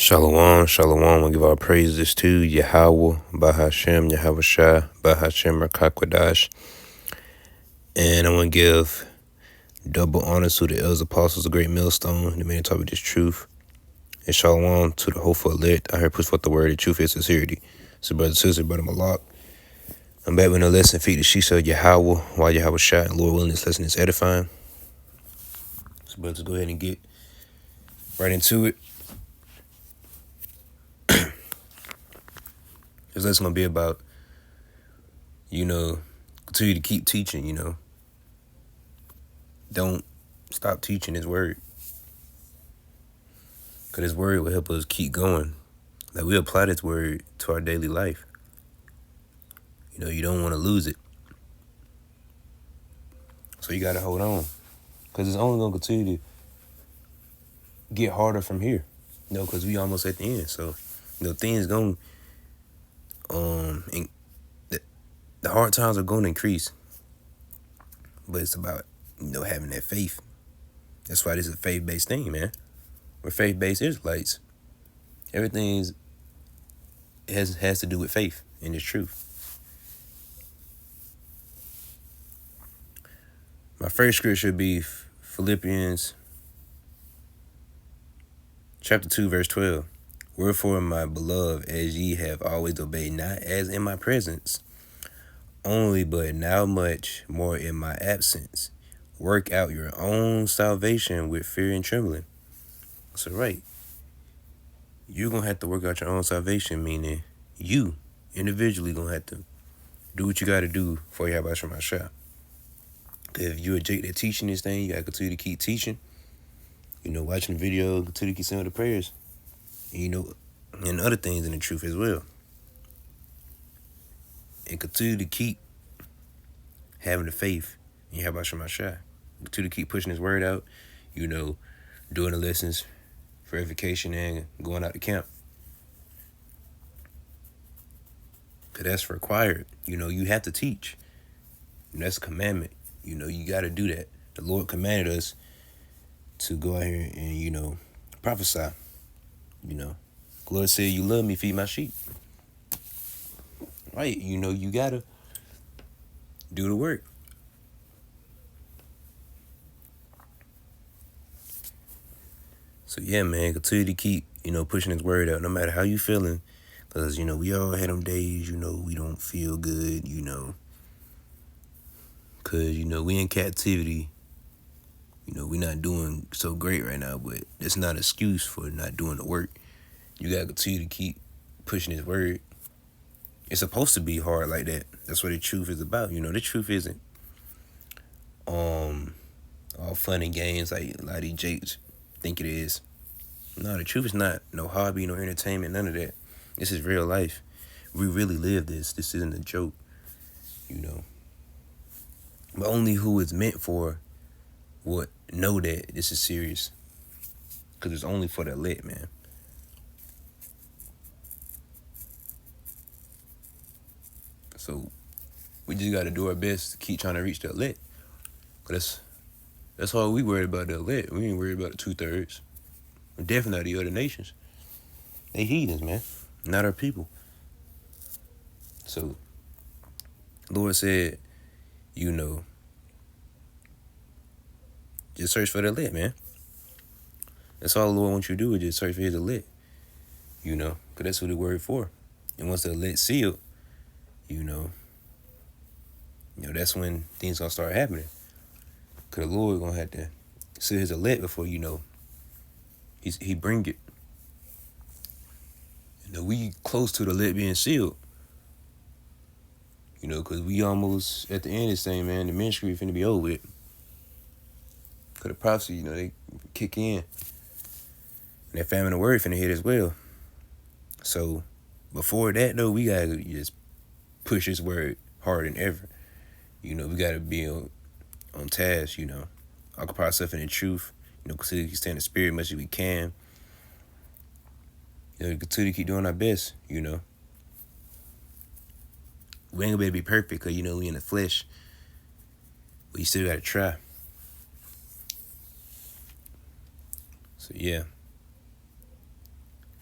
Shalom, shalom. We give our praises to Yahweh, Bahashem, Yahweh Shai, Bahashem, Rakakwadash. And I want to give double honors to the elders apostles, the great millstone, the main topic of this truth. And shalom to the hopeful elect. I heard push forth the word, the truth is sincerity. So, brother, sister, brother Malak. I'm back with a lesson, feed the Shisha Yahweh, while Yahweh Shai, and Lord willing, this lesson is edifying. So, brothers, go ahead and get right into it. This lesson going to be about, continue to keep teaching, Don't stop teaching his word. Because his word will help us keep going. Like, we apply this word to our daily life. You don't want to lose it. So you got to hold on. Because it's only going to continue to get harder from here. Because we almost at the end. So, things going and the hard times are going to increase. But it's about, having that faith. That's why this is a faith-based thing, man. We're faith-based Israelites. Everything has to do with faith and it's truth. My first scripture would be Philippians chapter 2, verse 12. Wherefore, my beloved, as ye have always obeyed, not as in my presence only, but now much more in my absence, work out your own salvation with fear and trembling. So, right, you're going to have to work out your own salvation, meaning you individually going to have to do what you got to do for Yahweh Shemashah. If you reject that teaching this thing, you got to continue to keep teaching. Watching the video, continue to keep saying the prayers. And other things in the truth as well. And continue to keep having the faith in Yahweh Shemashah. Continue to keep pushing his word out, doing the lessons for edification and going out to camp. Because that's required. You have to teach. And that's a commandment. You got to do that. The Lord commanded us to go out here and, prophesy. The Lord said, you love me, feed my sheep. Right, you got to do the work. So, yeah, man, continue to keep, pushing his word out, no matter how you feeling. Because, we all had them days, we don't feel good, Because, we in captivity. We not doing so great right now, but it's not an excuse for not doing the work. You got to continue to keep pushing his word. It's supposed to be hard like that. That's what the truth is about. The truth isn't all fun and games like a lot of these jakes think it is. No, the truth is not no hobby, no entertainment, none of that. This is real life. We really live this. This isn't a joke, But only who it's meant for would know that this is serious. Because it's only for the elect, man. So we just got to do our best to keep trying to reach the elect. Because that's all we worried about, the elect. We ain't worried about the 2/3. Definitely not the other nations. They heathens, man. Not our people. So, Lord said, just search for the elect, man. That's all the Lord wants you to do is just search for his elect. Because that's what the word for. And once the elect sealed, that's when things gonna start happening. Because the Lord gonna have to seal his elect before, he bring it. We close to the elect being sealed. Because we almost at the end of this thing, man. The ministry finna be over with. Because the prophecy, they kick in. And that famine of word finna hit as well. So, before that, though, we gotta just push his word harder than ever. We gotta be on task, Occupy ourselves in the truth. Continue to stay in the spirit as much as we can. Continue to keep doing our best, We ain't gonna be able to be perfect because, we in the flesh. But you still gotta try. So, yeah.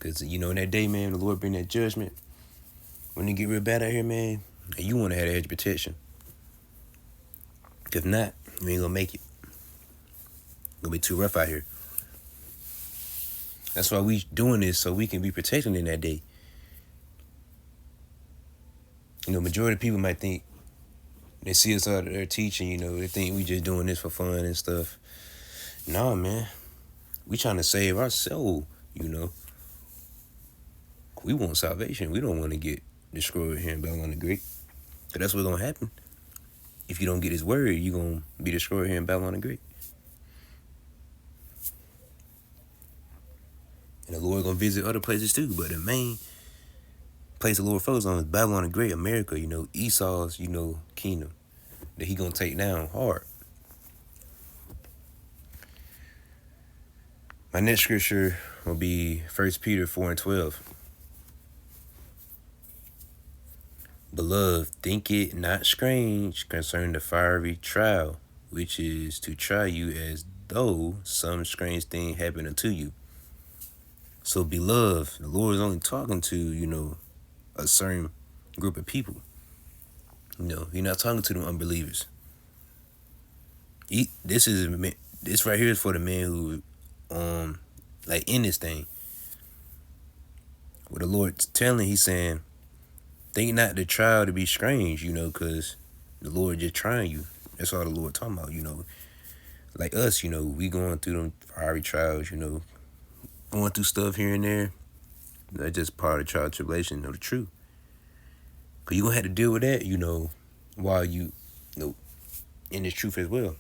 Because, in that day, man, the Lord bring that judgment. When it get real bad out here, man, and you want to have that edge of protection. If not, you ain't going to make it. It's going to be too rough out here. That's why we doing this, so we can be protected in that day. Majority of people might think, they see us out there teaching, they think we just doing this for fun and stuff. Nah, man. We trying to save our soul, We want salvation. We don't want to get destroyed here in Babylon the Great. Because that's what's going to happen. If you don't get his word, you're going to be destroyed here in Babylon the Great. And the Lord going to visit other places too. But the main place the Lord focuses on is Babylon the Great, America, Esau's, kingdom. That he going to take down hard. My next scripture will be 1 Peter 4:12. Beloved, think it not strange concerning the fiery trial, which is to try you as though some strange thing happened unto you. So, beloved, the Lord is only talking to, a certain group of people. You're not talking to them unbelievers. This right here is for the man who, in this thing. What the Lord's telling, he's saying, think not the trial to be strange, because the Lord just trying you. That's all the Lord talking about, Like us, we going through them fiery trials, going through stuff here and there. That's just part of the trial tribulation of the truth. Because you're going to have to deal with that, while you, in this truth as well.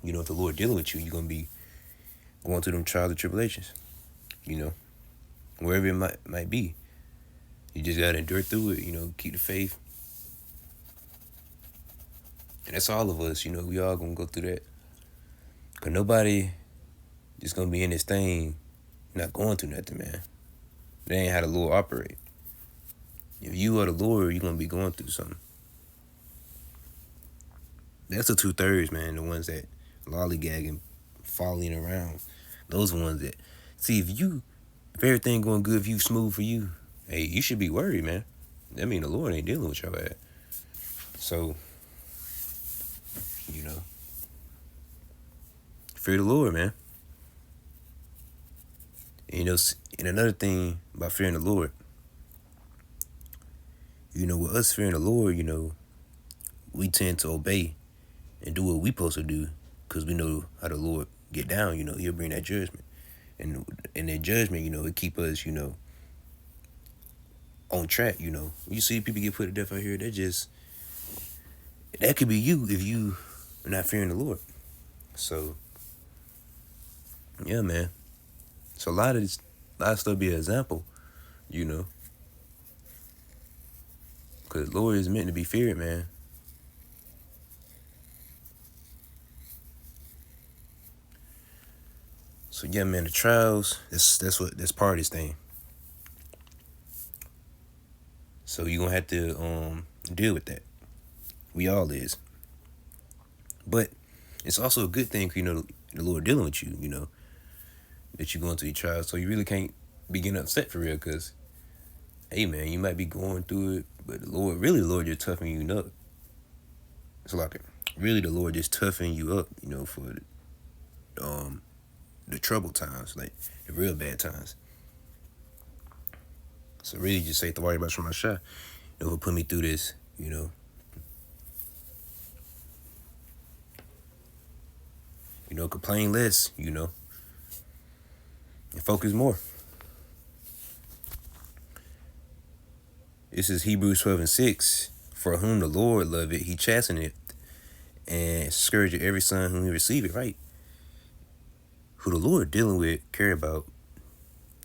If the Lord dealing with you, you're going to be going through them trials and tribulations, wherever it might be. You just got to endure through it, keep the faith. And that's all of us, we all going to go through that. Because nobody just going to be in this thing not going through nothing, man. That ain't how the Lord operate. If you are the Lord, you're going to be going through something. That's the 2/3, man, the ones that lollygagging, falling around. Those ones that, see, if everything going good, if you smooth for you, hey, you should be worried, man. That mean the Lord ain't dealing with your ass. So, fear the Lord, man. And, and another thing about fearing the Lord, with us fearing the Lord, we tend to obey and do what we supposed to do because we know how the Lord get down, he'll bring that judgment. And in that judgment, it keep us, on track, You see people get put to death out here, that could be you if you are not fearing the Lord. So, yeah, man. So a lot of stuff be an example, Because the Lord is meant to be feared, man. So yeah, man, the trials, that's part of this thing. So you're gonna have to deal with that. We all is. But it's also a good thing, the Lord dealing with you, that you're going through these trials. So you really can't be getting upset for real, because, hey, man, you might be going through it, but the Lord just toughening you up. So like, really, the Lord just toughening you up, for the troubled times, like the real bad times. So really, just say the worry about my shot. Who put me through this, complain less, and focus more. This is Hebrews 12:6. For whom the Lord loveth, he chasteneth, and scourgeth every son whom he receiveth, right? Who the Lord dealing with, care about,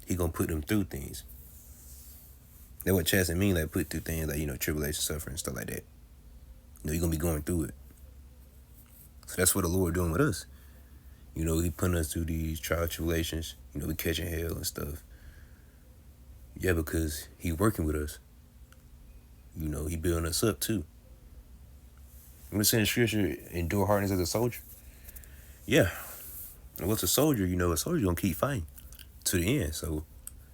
he gonna put them through things. That's what chasten mean, like put through things like, tribulation, suffering, stuff like that. You're gonna be going through it. So that's what the Lord doing with us. He putting us through these trial tribulations, we catching hell and stuff. Yeah, because he working with us. He building us up too. I'm gonna say in scripture, endure hardness as a soldier. Yeah. And what's a soldier? A soldier gonna keep fighting to the end. So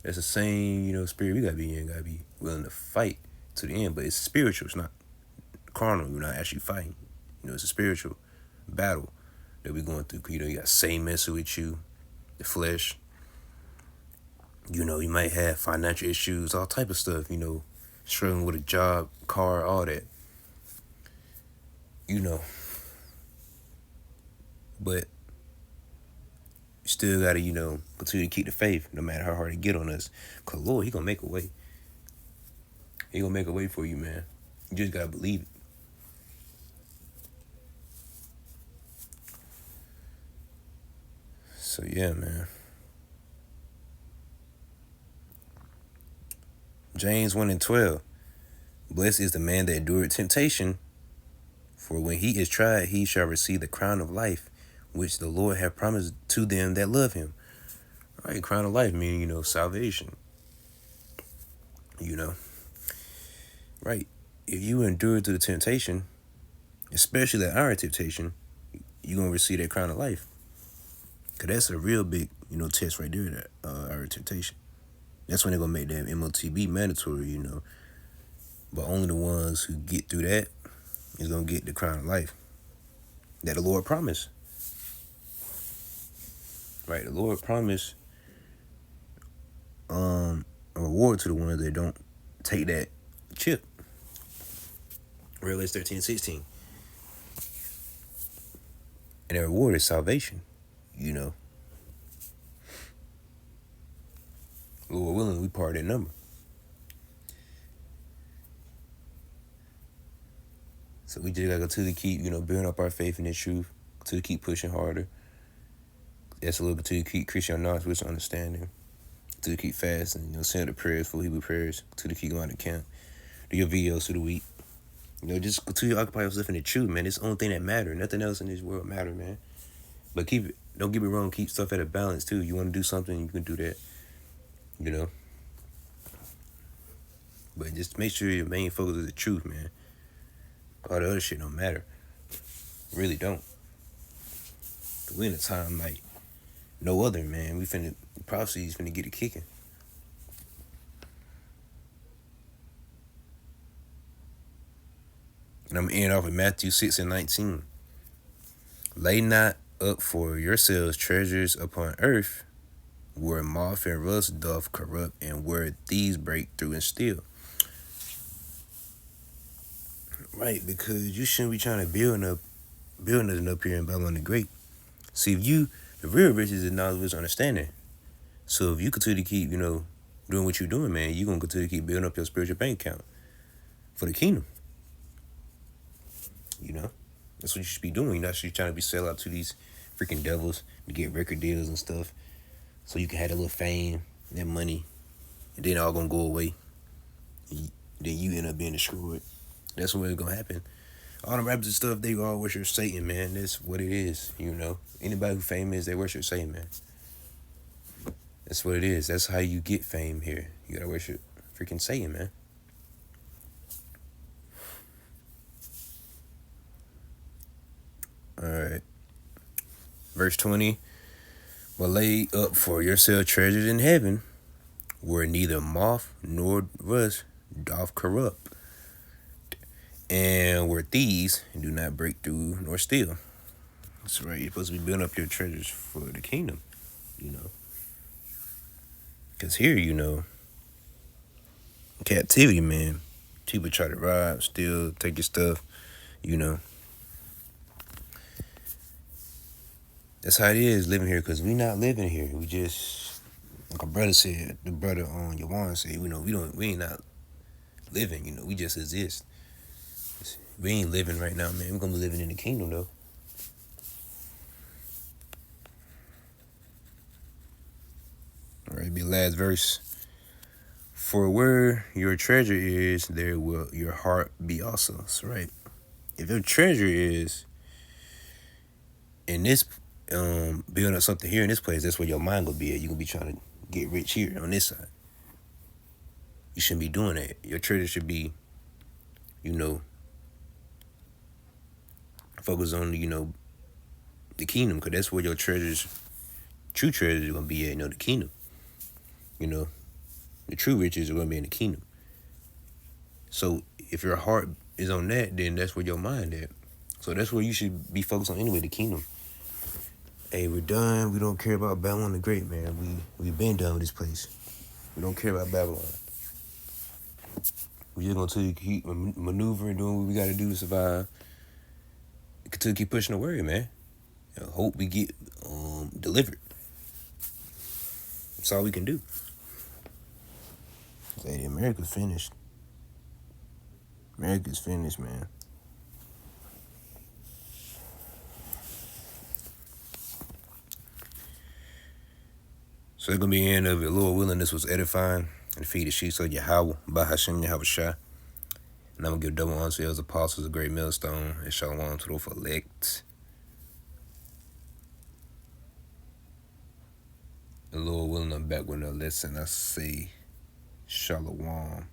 That's the same, spirit we gotta be in. Gotta be willing to fight to the end. But it's spiritual. It's not carnal. We're not actually fighting. It's a spiritual battle that we're going through. You got Satan messing with you, the flesh. You might have financial issues, all type of stuff. Struggling with a job, car, all that. you know. But you still gotta, continue to keep the faith, no matter how hard it get on us. Cause Lord, He gonna make a way. He gonna make a way for you, man. You just gotta believe it. So yeah, man. James 1:12. Blessed is the man that endured temptation, for when he is tried, he shall receive the crown of life, which the Lord hath promised to them that love him. All right, crown of life meaning, salvation. Right. If you endure to the temptation, especially that iron temptation, you're going to receive that crown of life. Because that's a real big, test right there, that iron temptation. That's when they're going to make that MOTB mandatory, But only the ones who get through that is going to get the crown of life that the Lord promised. Right, the Lord promised a reward to the ones that don't take that chip. Revelation 13:16. And the reward is salvation, Lord willing, we part of that number. So we just gotta continue to keep, building up our faith in the truth, to keep pushing harder. That's a little bit to keep Christian knowledge, which understanding, to keep fasting, send the prayers for Hebrew prayers, to keep going to camp, do your videos through the week. Just continue to occupy yourself in the truth, man. It's the only thing that matters. Nothing else in this world matters, man. But keep it. Don't get me wrong. Keep stuff at a balance too. You want to do something, you can do that. But just make sure your main focus is the truth, man. All the other shit don't matter. Really don't. We in a time like no other, man. Prophecy's finna get it kicking. And I'm ending off with Matthew 6:19. Lay not up for yourselves treasures upon earth, where moth and rust doth corrupt, and where thieves break through and steal. Right, because you shouldn't be trying to build nothing up here in Babylon the Great. See, the real riches is knowledge, wisdom, understanding. So if you continue to keep, doing what you're doing, man, you're going to continue to keep building up your spiritual bank account for the kingdom. That's what you should be doing. You're not trying to be sell out to these freaking devils to get record deals and stuff. So you can have that little fame, that money, and then all going to go away. Then you end up being destroyed. That's what it's going to happen. All the rappers and stuff, they all worship Satan, man. That's what it is, Anybody who famous, they worship Satan, man. That's what it is. That's how you get fame here. You gotta worship freaking Satan, man. Alright. Verse 20. But lay up for yourself treasures in heaven, where neither moth nor rust doth corrupt, and where thieves do not break through nor steal. That's right. You're supposed to be building up your treasures for the kingdom, Because here, captivity, man. People try to rob, steal, take your stuff, That's how it is living here, because we not living here. We just, like a brother said, the brother on Yawan said, we ain't not living, we just exist. We ain't living right now, man. We're gonna be living in the kingdom, though. All right, be last verse. For where your treasure is, there will your heart be also. That's right. If your treasure is in this, building up something here in this place, that's where your mind gonna be at. You're gonna be trying to get rich here on this side. You shouldn't be doing that. Your treasure should be, focus on, the kingdom, because that's where your true treasures are gonna be at, the kingdom. The true riches are going to be in the kingdom. So if your heart is on that, then that's where your mind at. So that's where you should be focused on anyway, the kingdom. Hey, we're done. We don't care about Babylon the Great, man. We've been done with this place. We don't care about Babylon. We just gonna keep maneuvering, doing what we gotta do to survive. Continue to keep pushing the word, man. Hope we get delivered. That's all we can do. Hey, America's finished. America's finished, man. So it's gonna be the end of it. Lord willing, this was edifying and feed the sheep of Yahweh, by Hashem Yahweh Shah. And I'm gonna give double honor to those apostles, a great millstone, and shalom to those elect. And Lord willing, I'm back with another lesson. I say shalom.